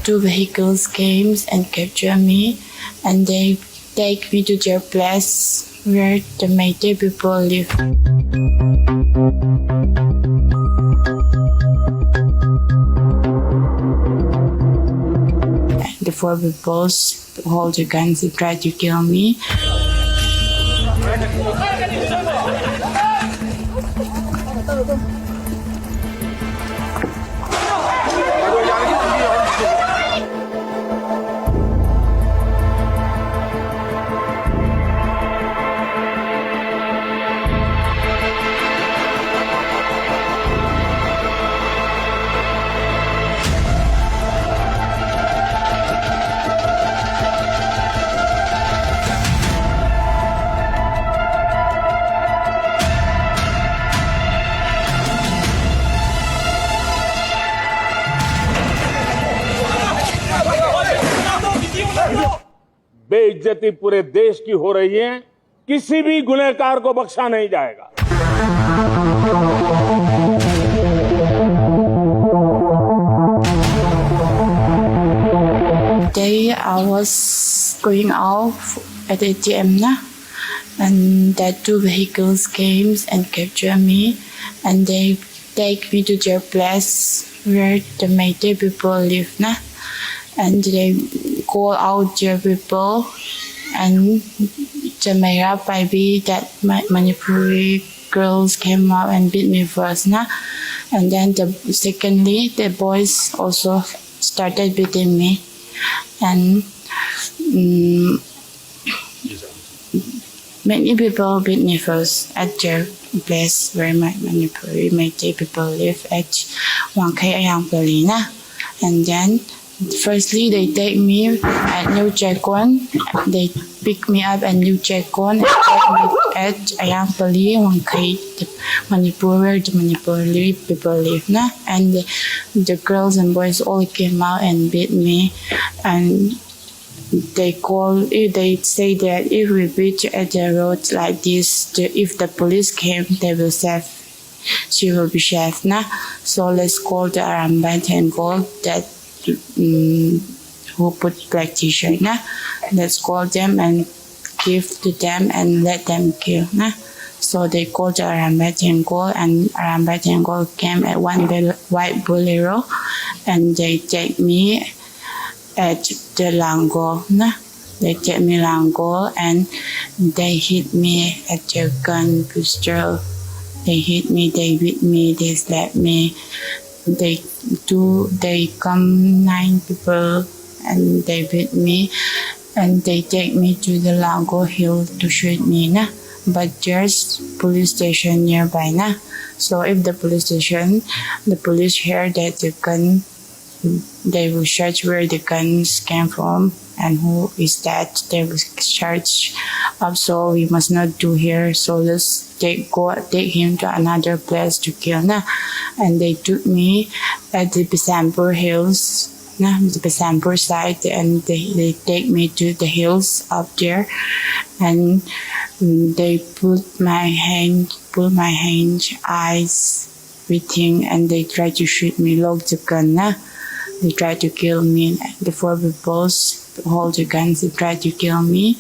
Two vehicles came and captured me, and they take me to their place where the Namite people live. The four people hold the guns and try to kill me. बेइज्जती पूरे देश की हो रही है, किसी भी गुनहगार को बख्शा नहीं जाएगा। Day I was going out at the ATM and that two vehicles came and captured me, and they take me to their place where the Namite people live and they call out their people, and the Mayra baby that Manipuri girls came out and beat me first and then secondly the boys also started beating me, and many people beat me first at their place where my Manipuri Meitei people live at Wangkai and then firstly they take me at New Chekon, they pick me up at New Chekon and take me at Ayangpali, Wangkai, the Manipur where the Manipuri people live and the girls and boys all came out and beat me, and they say that if we beat at the road like this, if the police came, they will save. She will be safe So let's call the Arambat and call that who put black t-shirt let's call them and give to them and let them kill So they called the Arambat and Gold, and Arambat and Gold came at one white bolero, and they take me at the Lango. They take me Lango and they hit me at their gun pistol. They hit me, they beat me, they slap me. They come 9 people and they beat me, and they take me to the Lango Hill to shoot me but there's police station nearby so if the police hear that the gun, they will search where the guns came from and who is that, they will search up, so we must not do here, so let's take him to another place to kill and they took me at the Bisampur hills, the Bisampur side, and they take me to the hills up there, and they put my hand, eyes, everything, and they try to shoot me, load the gun they try to kill me. The four people hold the guns, they try to kill me.